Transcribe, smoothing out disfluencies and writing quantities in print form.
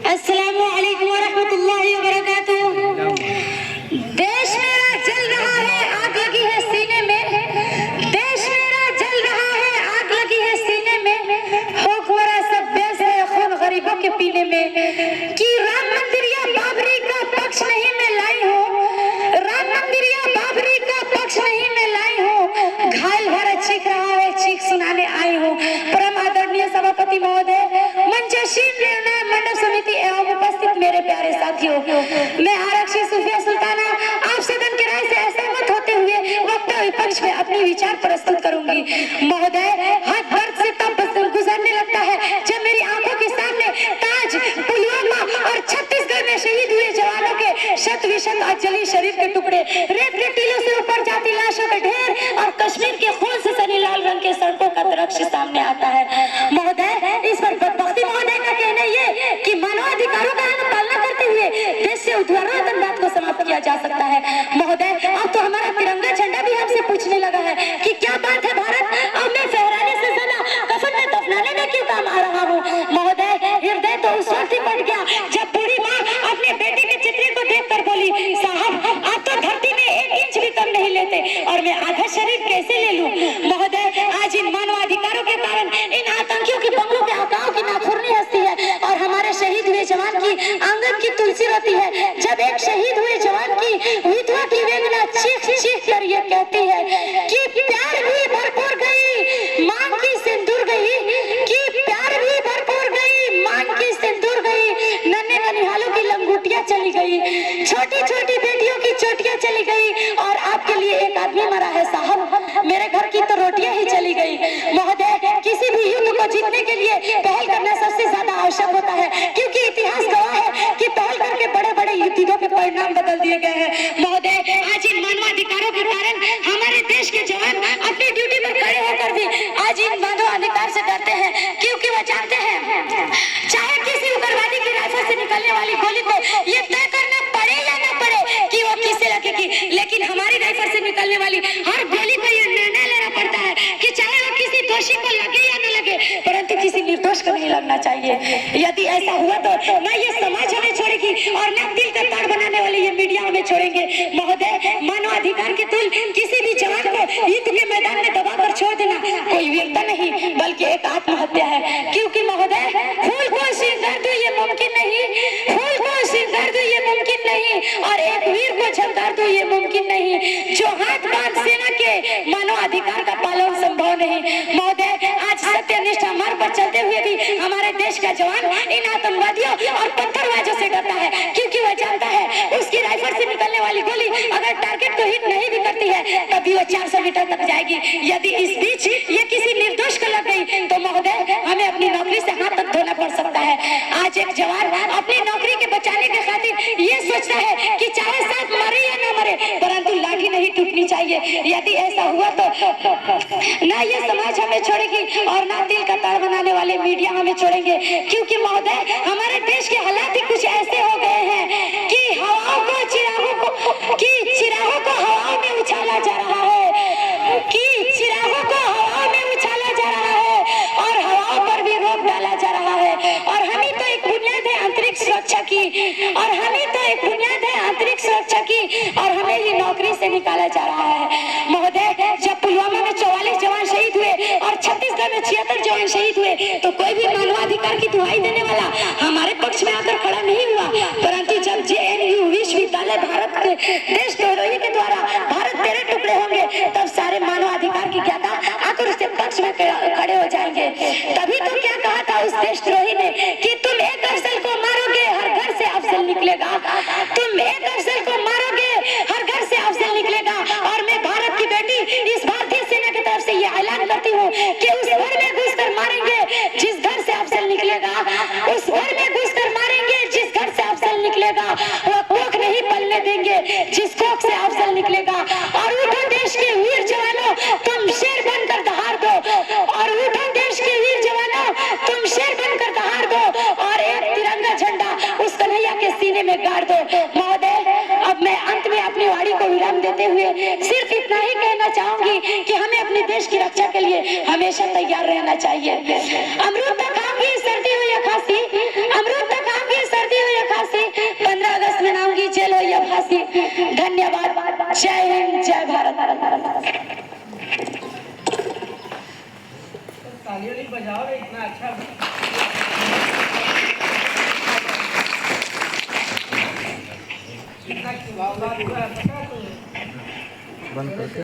अस्सलामु अलैकुम वरहमतुल्लाहि वबरकातुहू। देश मेरा जल रहा है, आग लगी है सीने में। देश मेरा जल रहा है, आग लगी है सीने में। हुक्मरान सब बेस है खून गरीबों के पीने में। कि राम मंदिर या बाबरी का पक्ष नहीं मैं लाई हूँ। राम मंदिर या बाबरी का पक्ष नहीं मैं लाई हूँ। घायल भरा चीख रहा है, चीख सुनाने आई हूँ। परम आदरणीय सभापति महोदय, मंचशील निर्णय मंडप समिति एवं उपस्थित मेरे प्यारे साथियों, मैं आरक्षी सूफिया सुल्ताना आप सदन के राय से असहमत होते हुए वक्ता विपक्ष में अपने विचार प्रस्तुत करूंगी। महोदय, हाथ दर्द से तब गुजरने लगता है जब मेरी आंखों के सामने ताज, पुलवामा और छत्तीसगढ़ में शहीद हुए जवानों के शत विशत अजली शरीर के टुकड़े, रेत के टीलों से ऊपर जाती लाशों का ढेर और कश्मीर के खून से सनी लाल रंग के सड़कों का दृश्य सामने आता है। महोदय, इस पर बदबख्ती महोदय का कहना ये कि मानवाधिकारों का पालना करते हुए देश से उद्धारवाद को समाप्त किया जा सकता है। महोदय, अब तो हमारा तिरंगा झंडा भी हमसे पूछने लगा है कि क्या बात है भारत, अब मैं फहराने से ज्यादा कफन में दफनाने में क्यों काम आ रहा हूँ। महोदय, हृदय तो उस वक्त ही फट गया जब बूढ़ी माँ अपने बेटे के चित्र को देखकर बोली, साहब आप तो धरती में 1 इंच भी कम नहीं लेते और मैं आधा शरीर कैसे ले लूं। महोदय, आज इन मानवाधिकारों के कारण इन आतंकियों की बंगलों के हकाओं की नाखुरनी हंसती है और हमारे शहीद हुए जवान की आंगन की तुलसी रोती है। जब एक शहीद हुए जवान की विधवा की वेदना चीख चीख कर ये कहती है कि प्यार भी भरपूर गई, मांग की सिंदूर गई, कि प्यार भी भरपूर गई, मांग की सिंदूर गई, नन्हे ननिहालों की लंगोटियां चली गई, छोटी छोटी बेटियों की चोटियां चली गई और आपके लिए एक आदमी मरा है साहब, मेरे घर की तो रोटियां ही चली गई। महोदय, किसी भी युद्ध को जीतने के लिए पहल करना सबसे ज्यादा आवश्यक होता है, क्योंकि इतिहास गवाह है कि पहल करके बड़े बड़े युद्धों के परिणाम बदल दिए गए हैं। महोदय, आज इन मानवाधिकारों के कारण हमारे देश के जवान अपनी ड्यूटी पर खड़े होकर भी आज इन मानवाधिकार से डरते हैं, क्योंकि वो जानते हैं चाहे किसी उग्रवादी की राइफल से निकलने वाली गोली को ये तय करना पड़े या न पड़े कि वो किससे लगेगी, लेकिन हमारी राइफल से निकलने वाली हर गोली को ये निर्णय लेना पड़ता है कि चाहे वो किसी दोषी को लगे या न लगे, परंतु किसी निर्दोष को नहीं लगना चाहिए। यदि ऐसा हुआ तो न ये समाज हमें छोड़ेगी और न दिल का ताड़ बनाने वाले ये मीडिया हमें छोड़ेंगे। महोदय, मानवाधिकार के तुल किसी भी जवान को युद्ध के मैदान में दबाकर छोड़ देना कोई वीरता नहीं बल्कि एक आत्महत्या है, क्योंकि महोदय, फूल को श्रृंगार दो ये मुमकिन नहीं, फूल को श्रृंगार दो ये मुमकिन नहीं और एक वीर को झंकार दो ये मुमकिन नहीं, जो हाथ बांध सेना के मानवाधिकार का पालन संभव नहीं। महोदय, आज सत्यनिष्ठ मार्ग पर चलते हुए भी हमारे देश का जवान इन आतंकवादियों और पत्थरबाजों से डरता है, क्योंकि वह जानता है उसकी राइफल से निकलने वाली गोली अगर टारगेट को हिट नहीं भी करती है तभी वो 400 मीटर तक जाएगी। यदि इस बीच ये किसी निर्दोष को लग गई तो महोदय, हमें अपनी नौकरी से हाथ तक धोना पड़ सकता है। आज एक जवान अपनी नौकरी के बचाने के खातिर ये सोचता है कि चाहे साथ मरे या न मरे, परंतु लाठी नहीं टूटनी चाहिए। यदि ऐसा हुआ तो न ये समाज हमें छोड़ेगी और न दिल का तार बनाने वाले मीडिया हमें छोड़ेंगे, क्योंकि महोदय, हमारे देश के हालात ही कुछ ऐसे हो गए हैं कि हवाओं को चिरागों को हवाओं में उछाला जा रहा है, कि चिरागों को हवाओं में उछाला जा रहा है और हवाओं पर भी रोक डाला जा रहा है। और हमें तो एक बुनियाद है अंतरिक्ष सुरक्षा की, और हमें तो एक बुनियाद है अंतरिक्ष सुरक्षा की, और हमें ही नौकरी से निकाला जा रहा है। महोदय, जब पुलवामा में 44 जवान शहीद हुए और छत्तीसगढ़ में 76 जवान शहीद हुए तो कोई भी मानवाधिकार की दुहाई देने वाला हमारे पक्ष में आकर खड़ा नहीं हुआ, परंतु जब JNU विश्वविद्यालय भारत के देशद्रोही के द्वारा भारत तेरे टुकड़े होंगे तब सारे मानवाधिकार की ज्ञाता आकर उसके पक्ष में खड़े हो जाएंगे। तभी तो क्या कहा था उस देशद्रोही ने कि तुम एक अफसल को मारोगे हर घर से अफसल निकलेगा, तुम एक अफसल को मारोगे हर घर से अफसल निकलेगा। और मैं भारत की बेटी इस भारतीय सेना की तरफ से ये ऐलान करती हूँ कि उस घर में घुसकर मारेंगे जिस घर से अफसल निकलेगा, उस घर में घुसकर मारेंगे जिस घर से अफसल निकलेगा, वो कोख नहीं पलने देंगे जिस कोख से अफसल निकलेगा। और उठो देश के वीर जवानों, तुम शेर बनकर दहाड़ दो, और उठो देश के वीर जवानों, तुम शेर बनकर दहाड़ दो और एक तिरंगा झंडा उस कन्हैया के सीने में गाड़ दो। महोदय, अब मैं अंत में अपनी वाणी को विराम देते हुए सिर्फ इतना ही कहना चाहूंगी कि हमें अपने देश की रक्षा के लिए हमेशा तैयार रहना चाहिए। अमरूद तक खाओगी सर्दी हो या खांसी, अमरूद तक खाओगी सके। धन्यवाद। जय हिंद, जय भारत। तालियां नहीं बजाओ, इतना अच्छा इतना बात हुआ है, पता है तुम्हें? बंद करके